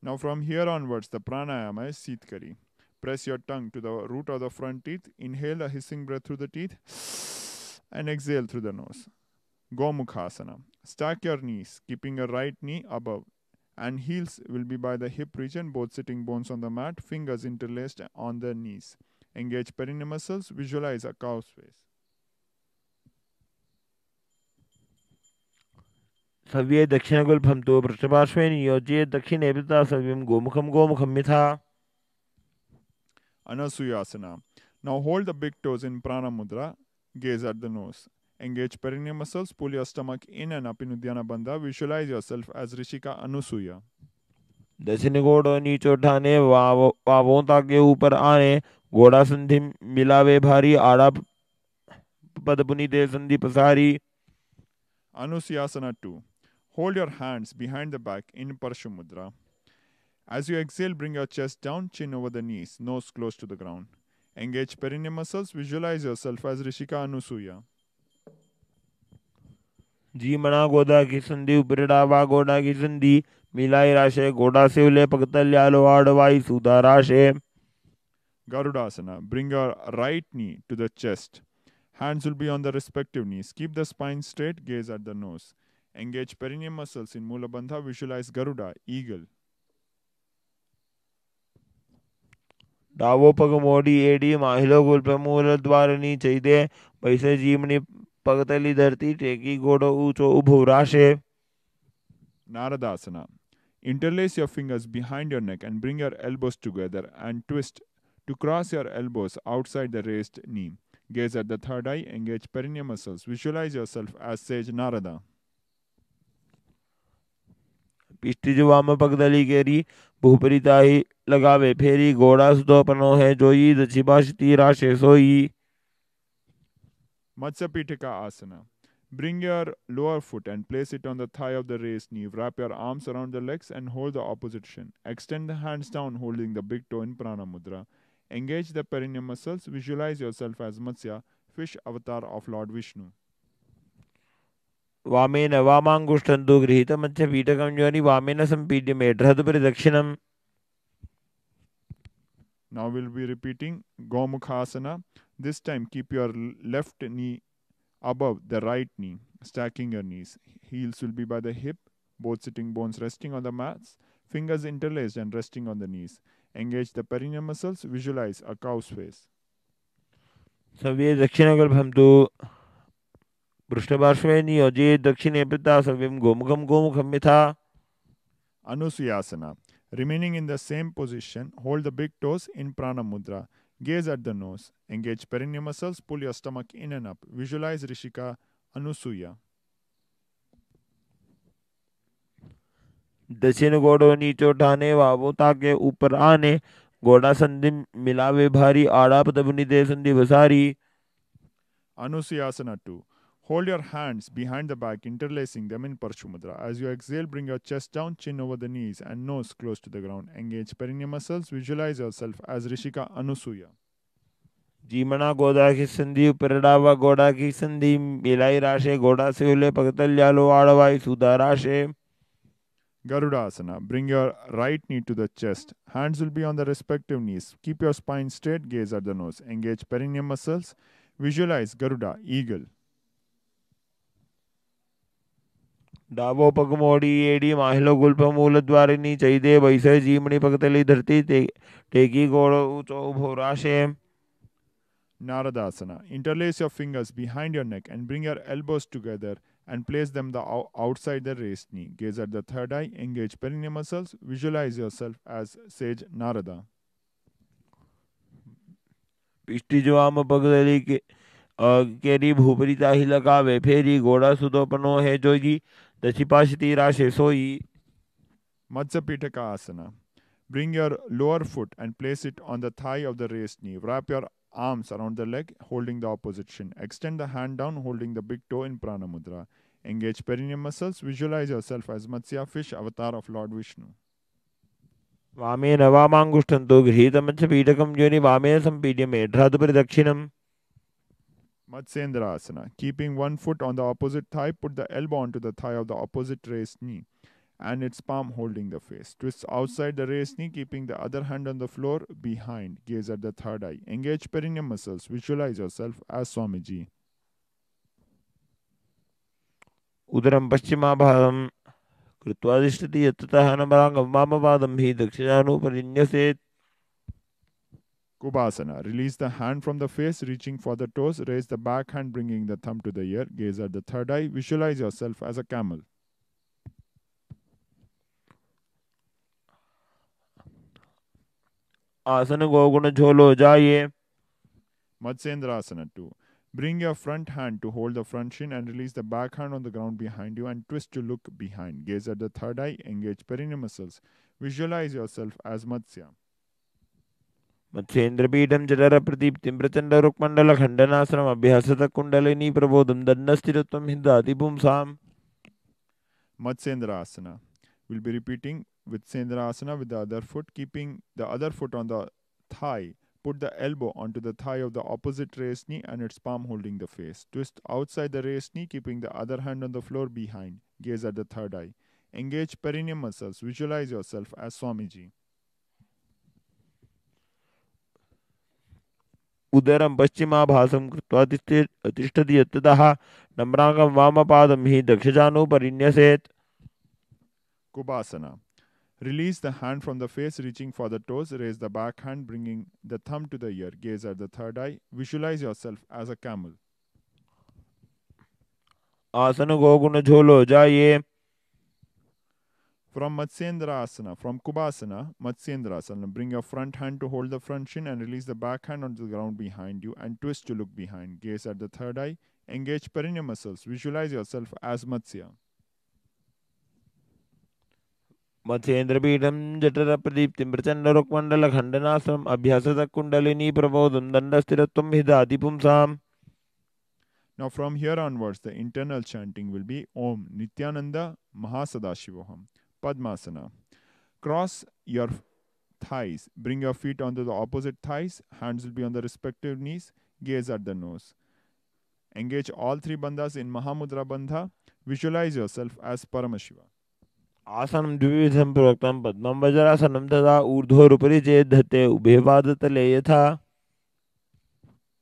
S2: Now from here onwards, the pranayama is Sitkari. Press your tongue to the root of the front teeth. Inhale a hissing breath through the teeth and exhale through the nose. Gomukhasana. Stack your knees, keeping your right knee above, and heels will be by the hip region, both sitting bones on the mat, fingers interlaced on the knees. Engage perineum muscles. Visualize a cow's face.
S1: सव्ये दक्षिणगुल्फं तु पृष्ठपार्श्वे नियोज्य दक्षिणे पिता सव्यं गोमुखं यथा.
S2: Anasuyasana. Now hold the big toes in Prana Mudra. Gaze at the nose. Engage perineum muscles. Pull your stomach in and up in Uddiyana Bandha. Visualize yourself as Rishika Anusuya.
S1: दक्षिण घोड़ो नीचे उठाने वावों ताके ऊपर आने घोड़ा संधि मिलावे भारी आड़ा पदपुनी दे संधि पसारी.
S2: Anusuyasana 2. Hold your hands behind the back in Parshu Mudra. As you exhale, bring your chest down, chin over the knees, nose close to the ground. Engage perineum muscles. Visualize yourself as Rishika Anusuya.
S1: जी मना गोदा की संधि उपरिडावा गोड़ा की संधि मिलाई राशे गोड़ा से उले पगतल्यालो आड़वाई सुधा राशे.
S2: Garudasana. Bring your right knee to the chest. Hands will be on the respective knees. Keep the spine straight. Gaze at the nose. Engage perineum muscles in Mula Bandha. Visualize Garuda, eagle.
S1: डावो पगमोडी एडी माहिलो गुल्पमूल द्वारनी चैदे वैसे जीमनी पगतली धरती टेकी गोड़ो ऊंचो उभो राशे.
S2: Naradasana. Interlace your fingers behind your neck and bring your elbows together and twist to cross your elbows outside the raised knee. Gaze at the third eye, engage perineum muscles. Visualize yourself as sage Narada.
S1: पिष्टिज वाम पगदली केरी भूपरिता ही लगावे फेरी घोड़ा सुदोपनो है जोई दक्षिपाशती राशे सोई.
S2: Matsyapitaka Asana. Bring your lower foot and place it on the thigh of the raised knee. Wrap your arms around the legs and hold the opposite shin. Extend the hands down, holding the big toe in Prana Mudra. Engage the perineum muscles. Visualize yourself as Matsya, fish avatar of Lord Vishnu.
S1: वामेन वामांगुष्ठन्तु गृहीतमध्य पीठकं योनि वामेन संपीड्य मेढ्रहतु परिदक्षिणम्.
S2: Now we'll be repeating Gomukhasana. This time keep your left knee above the right knee, stacking your knees. Heels will be by the hip, both sitting bones resting on the mats, fingers interlaced and resting on the knees. Engage the perineum muscles. Visualize a cow's face.
S1: सव्ये दक्षिणगर्भन्तु पृष्ठपार्श्वे नियोजे दक्षिणे पिता सव्यं गोमुखं गोमुखं यथा.
S2: Anusuyasana. Remaining in the same position, hold the big toes in Prana Mudra. Gaze at the nose. Engage perineum muscles. Pull your stomach in and up. Visualize Rishika Anusuya.
S1: दक्षिण घोड़ो नीचो ठाने wow ताके ऊपर आने घोड़ा संधि मिलावे भारी आड़ा पदबुनि दे संधि बसारी.
S2: Anusuyasana 2. Hold your hands behind the back, interlacing them in Parshu Mudra. As you exhale, bring your chest down, chin over the knees, and nose close to the ground. Engage perineum muscles. Visualize yourself as Rishika Anusuya.
S1: जीमना गोदा की संधि उपरडावा घोड़ा की संधि मिलाई राशे घोड़ा से उले पगतल्यालो आड़वाई सुधा राशे.
S2: Garudasana. Bring your right knee to the chest. Hands will be on the respective knees. Keep your spine straight. Gaze at the nose. Engage perineum muscles. Visualize Garuda, eagle.
S1: डावो पगमोड़ी एडी माहिलो गुल्प मूल द्वारिनी चैदे वैसे जीमनी पगतली धरती टेकी घोड़ो ऊंचो उभो राशे.
S2: Naradasana. Interlace your fingers behind your neck and bring your elbows together and place them outside the raised knee. Gaze at the third eye. Engage perineum muscles. Visualize yourself as sage Narada.
S1: पिष्टिजवाम पगदली के केरी भूपरिता ही लगावे फेरी घोड़ा सुदोपनो है जोगी दक्षिपाशती राशे सोई.
S2: Matsyapitaka Asana. Bring your lower foot and place it on the thigh of the raised knee. Wrap your arms around the leg, holding the opposite shin. Extend the hand down, holding the big toe in Prana Mudra. Engage perineum muscles. Visualize yourself as Matsya, fish avatar of Lord Vishnu.
S1: वामेन वामांगुष्ठन्तो गृहीतमच्च पीठकं योनि वामेन संपीड्य मेढ्रहतु परिदक्षिणम्.
S2: Matsyendra Asana. Keeping one foot on the opposite thigh, put the elbow onto the thigh of the opposite raised knee and its palm holding the face. Twist outside the raised knee, keeping the other hand on the floor behind. Gaze at the third eye. Engage perineum muscles. Visualize yourself as Swamiji.
S1: उदरं पश्चिमाभागं कृत्वा तिष्ठति यत्ततः नमराङ्गं वामपादं हि दक्षिणानुपरिन्यसेत्.
S2: Kubasana. Release the hand from the face, reaching for the toes. Raise the back hand, bringing the thumb to the ear. Gaze at the third eye. Visualize yourself as a camel.
S1: आसन गोगुण झोलो जाइए.
S2: Matsyendrasana 2. Bring your front hand to hold the front shin and release the back hand on the ground behind you and twist to look behind. Gaze at the third eye. Engage perineum muscles. Visualize yourself as Matsya.
S1: मत्स्येन्द्रपीठं जठर प्रदीप्तिं प्रचंड रुक्मंडल खंडनाश्रम अभ्यासत kundalini प्रबोधम दन्नस्थिरत्वं हिंदाति पुंसाम्.
S2: Matsyendrasana. We'll be repeating with Sendrasana with the other foot, keeping the other foot on the thigh. Put the elbow onto the thigh of the opposite raised knee and its palm holding the face. Twist outside the raised knee, keeping the other hand on the floor behind. Gaze at the third eye. Engage perineum muscles. Visualize yourself as Swamiji.
S1: उदरं पश्चिमाभासं कृत्वा तिष्ठति यत्ततः नम्राङ्गं वामपादं हि दक्षजानुपरिन्यसेत्.
S2: Kubasana. Release the hand from the face, reaching for the toes. Raise the back hand, bringing the thumb to the ear. Gaze at the third eye. Visualize yourself as a camel.
S1: आसन को गुण झोलो जाइए.
S2: From Matsyendra Asana, from Kubasana, Matsyendra Asana, bring your front hand to hold the front shin and release the back hand onto the ground behind you and twist to look behind. Gaze at the third eye. Engage perineum muscles. Visualize yourself as Matsya.
S1: Matsyendra Peetham जठर प्रदीप्तिं प्रचंड रुक्मंडल खंडनासम अभ्यासत कुंडलिनी प्रबोधम दंडस्थिरत्वं हि दाति पुंसाम.
S2: Now from here onwards, the internal chanting will be Om Nithyananda Maha Sadashivoham. Padmasana. Cross your thighs. Bring your feet onto the opposite thighs. Hands will be on the respective knees. Gaze at the nose. Engage all three bandhas in Maha Mudra Bandha. Visualize yourself as Paramashiva.
S1: आसनं द्विविधं प्रोक्तं पद्मं वज्रासनं तथा ऊर्ध्वोरुपरि चेत् धत्ते उभे पादतले यथा.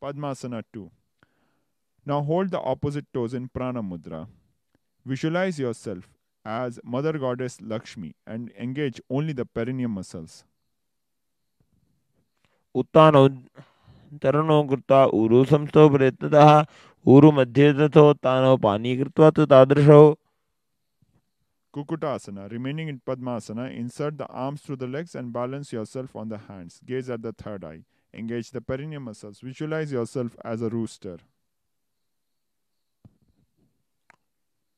S2: Padmasana 2. Now hold the opposite toes in Prana Mudra. Visualize yourself as Mother Goddess Lakshmi and engage only the perineum muscles.
S1: उत्तानौ तरणो कृत्वा ऊरु संस्थो प्रयत्नतः ऊरु मध्ये तथोत्तानौ पानी कृत्वा तु तादृशौ.
S2: Kukutasana. Remaining in Padmasana, insert the arms through the legs and balance yourself on the hands. Gaze at the third eye. Engage the perineum muscles. Visualize yourself as a rooster.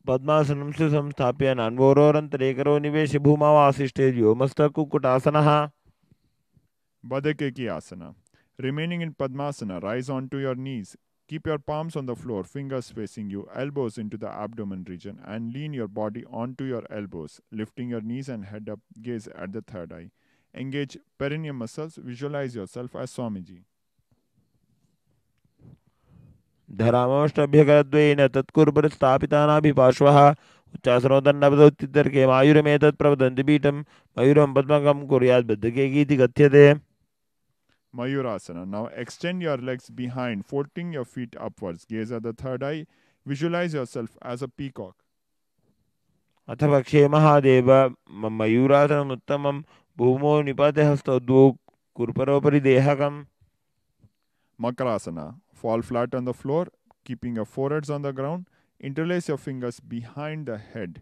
S1: पद्मासनं सुसंस्थाप्य नान्वोरोरन्तरे करो निवेश भूमावासिष्ठे व्योमस्तकुक्कुटासनः.
S2: Badakeki Asana. Remaining in Padmasana, rise onto your knees. Keep your palms on the floor, fingers facing you, elbows into the abdomen region, and lean your body onto your elbows, lifting your knees and head up. Gaze at the third eye. Engage perineum muscles. Visualize yourself as Swamiji.
S1: धरामष्टभ्यकरद्वेन तत्कुर्परिस्थापितानाभिपार्श्वः उच्चासनोदण्डपदोत्तितर्के मायुरमेतत् प्रवदन्ति पीठं मयूरं पद्मकं कुर्यात् बद्धकेकीति कथ्यते.
S2: Mayurasana. Now extend your legs behind, folding your feet upwards. Gaze at the third eye. Visualize yourself as a peacock.
S1: अथ पक्षे महादेव मयूरासनमुत्तमं भूमौ निपाते हस्तौ द्वौ कुर्परोपरि देहकम्.
S2: Makarasana. Fall flat on the floor, keeping your foreheads on the ground. Interlace your fingers behind the head.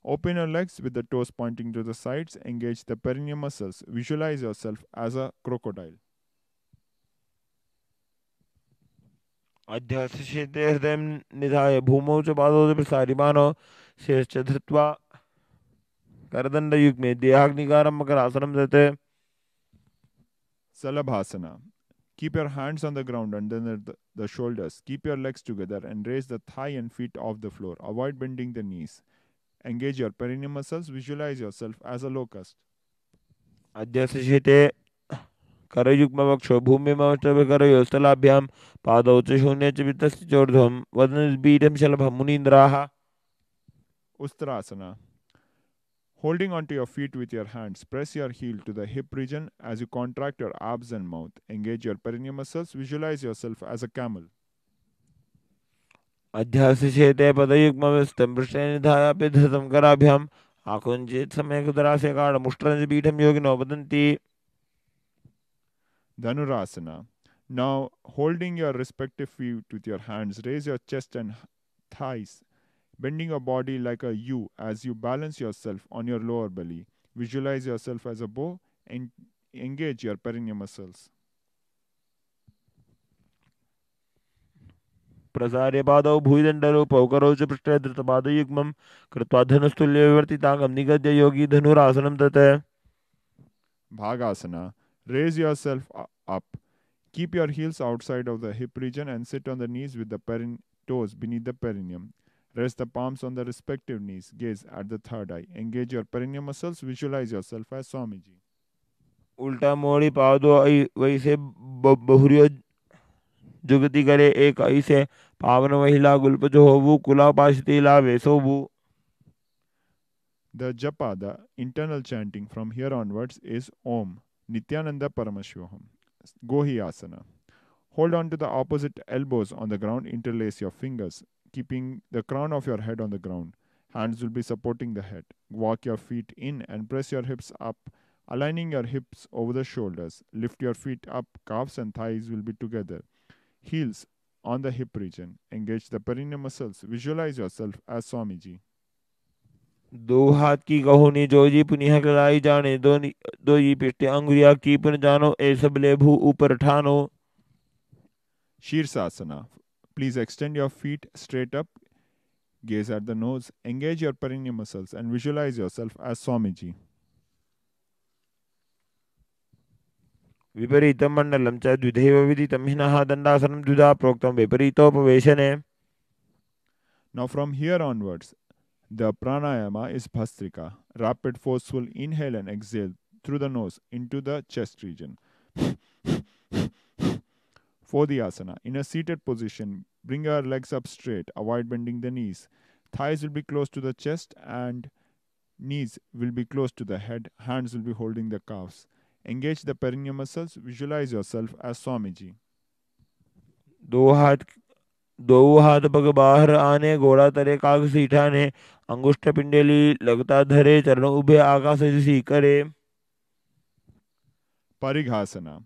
S2: Open your legs with the toes pointing to the sides. Engage the perineum muscles. Visualize yourself as a crocodile.
S1: अध्यक्षेते हृदयं निधाय भूमौ च पादौ प्रसारिमानो शेषश्च धृत्वा करदण्डयुग्मे देहाग्निकारं मकरासनं दत्ते.
S2: Salabhasana. Keep your hands on the ground under the shoulders. Keep your legs together and raise the thigh and feet off the floor. Avoid bending the knees. Engage your perineum muscles. Visualize yourself as a locust.
S1: अध्यक्षेते करयुग्मवक्षो भूमिमवष्टभकरयोस्तलाभ्यां पादौ च शून्ये च वित्तस्य चोर्ध्वं वदनपीठं शलभं मुनीन्द्राः.
S2: Ustrasana. Holding onto your feet with your hands, press your heel to the hip region as you contract your abs and mouth. Engage your perineum muscles. Visualize yourself as a camel.
S1: अध्यासेते पदयुग्मवस्थं पृष्ठे निधायापि धृतं कराभ्याम् आकुञ्चित् सम्यक् मुष्ट्रपीठं योगिनो वदन्ति.
S2: Dhanurasana. Now, holding your respective feet with your hands, raise your chest and thighs, bending your body like a U as you balance yourself on your lower belly. Visualize yourself as a bow and engage your perineum muscles.
S1: प्रसार्य पादौ भूयदण्डरूपौ करौ च पृष्ठे धृतपादयुग्मं कृत्वा धनुस्तुल्यविवर्तिताङ्गं निगद्य योगी धनुरासनं तत्.
S2: Bhagasana. Raise yourself up. Keep your heels outside of the hip region and sit on the knees with the toes beneath the perineum. Rest the palms on the respective knees. Gaze at the third eye. Engage your perineum muscles. Visualize yourself as Swamiji.
S1: उल्टा मोड़ी पादो वैसे बहुरियो जुगति करे एक ऐसे पावन महिला गुल्प जो होवु कुला पाशतीला वेसोवु.
S2: The japa, the internal chanting from here onwards is Om Nithyananda Paramashivam. Gomukhasana. Hold on to the opposite elbows on the ground. Interlace your fingers, keeping the crown of your head on the ground. Hands will be supporting the head. Walk your feet in and press your hips up, aligning your hips over the shoulders. Lift your feet up, calves and thighs will be together. Heels on the hip region. Engage the perineum muscles. Visualize yourself as Swamiji.
S1: दो हाथ की कहोनी जो जी पुनिह कलाई जाने दो जी पिष्टे अंगुरिया की पुन जानो ए सबले भू ऊपर ठानो.
S2: Shirsasana. Please extend your feet straight up. Gaze at the nose. Engage your perineum muscles and visualize yourself as Swamiji.
S1: विपरीतं मंडलं च द्विधैव विदितं हिनः दण्डासनं द्विधा प्रोक्तं विपरीतोपवेशने.
S2: Now from here onwards, the pranayama is bhastrika. Rapid forceful inhale and exhale through the nose into the chest region. For the asana, in a seated position, bring your legs up straight, avoid bending the knees. Thighs will be close to the chest and knees will be close to the head. Hands will be holding the calves. Engage the perineum muscles. Visualize yourself as Swamiji.
S1: दो हाथ पग बाहर आने घोड़ा तरे काग सीठाने अंगुष्ठ पिंडेली लगता धरे चरण उभे आकाश सी करे.
S2: Parighasana.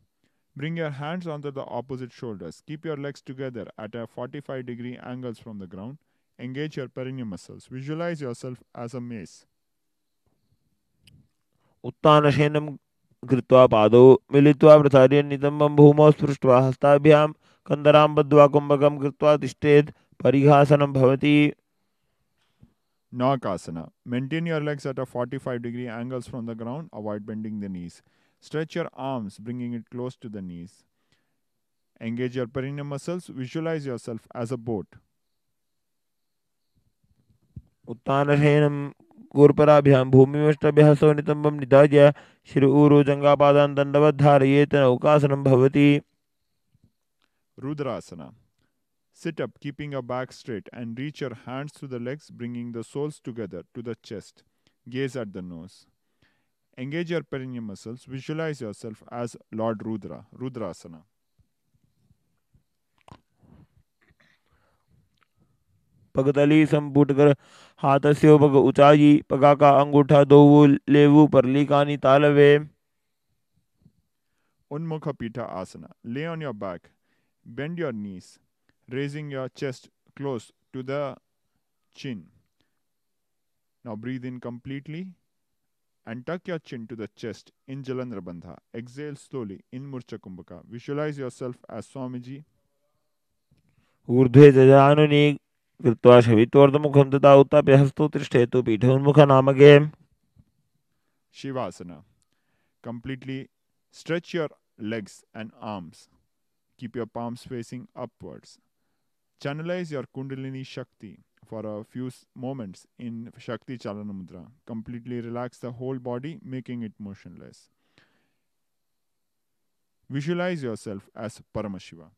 S2: Bring your hands onto the opposite shoulders. Keep your legs together at a 45-degree angles from the ground. Engage your perineum muscles. Visualize yourself as a mace.
S1: उत्तानशयनं कृत्वा पादौ मिलित्वा प्रसार्य नितम्बं भूमौ स्पृष्ट्वा हस्ताभ्यां कन्दरां बद्ध्वा कुम्भकं कृत्वा तिष्ठेत् परिघासनं भवति.
S2: Nakasana. Maintain your legs at a 45-degree angles from the ground. Avoid bending the knees. Stretch your arms, bringing it close to the knees. Engage your perineum muscles. Visualize yourself as a boat.
S1: उत्तानशयनं कूर्पराभ्यां भूमिमष्टभ्यः स्वनितम्बं निधाय शिर ऊरु जङ्घापादान् दण्डवत् धारयेत् नौकासनं भवति.
S2: Rudrasana. Sit up, keeping your back straight, and reach your hands through the legs, bringing the soles together to the chest. Gaze at the nose. Engage your perineum muscles. Visualize yourself as Lord Rudra. Rudrasana.
S1: पगतली संपुट कर हाथस्यो पग ऊंचाई पगा का अंगूठा दोवु लेवु परलिकानि तालवे.
S2: Unmukha Pitha Asana. Lay on your back. Bend your knees, raising your chest close to the chin. Now breathe in completely and tuck your chin to the chest in Jalandhara Bandha. Exhale slowly in Murcha Kumbhaka. Visualize yourself as Swamiji.
S1: ऊर्ध्वे जजानुनि कृत्वा शवित्वर्धमुखं तथा उत्थाप्य हस्तौ तिष्ठेतु पीठोन्मुखनामके.
S2: Shivasana. Completely stretch your legs and arms. Keep your palms facing upwards. Channelize your Kundalini Shakti for a few moments in Shakti Chalana Mudra. Completely relax the whole body, making it motionless. Visualize yourself as Paramashiva.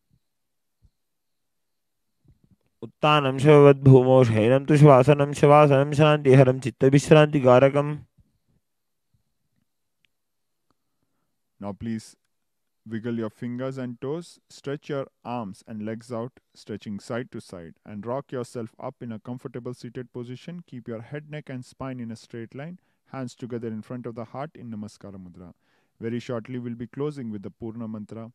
S1: उत्तानं शवद्भूमौ शयनं तु श्वासनं शवासनं शान्तिहरं चित्तविश्रान्तिकारकम्.
S2: Now please wiggle your fingers and toes, stretch your arms and legs out, stretching side to side, and rock yourself up in a comfortable seated position. Keep your head, neck and spine in a straight line, hands together in front of the heart in Namaskara Mudra. Very shortly we'll be closing with the Purna Mantra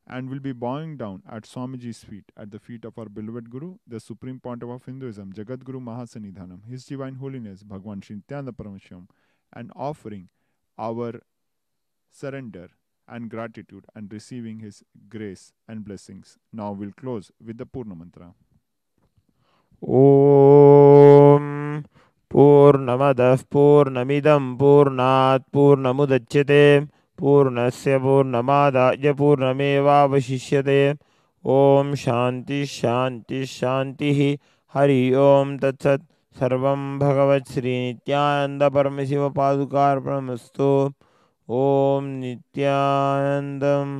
S2: and we'll be bowing down at Swamiji's feet, at the feet of our beloved Guru, the supreme pontiff of Hinduism, Jagat Guru Mahasanidhanam, His Divine Holiness, Bhagwan Shri Nithyananda Paramashivam, and offering our surrender and gratitude and receiving His grace and blessings. Now we'll close with the Purna Mantra.
S1: ॐ पूर्णमदः पूर्णमिदं पूर्णात् पूर्णमुदच्यते पूर्णस्य पूर्णमादाय पूर्णमेवावशिष्यते. ॐ शान्ति शान्ति शान्तिः. हरि ओम तत्सत्. सर्वं भगवत् श्री नित्यानंद परमशिव पादुकार्पणमस्तु. ओम नित्यानंदम्.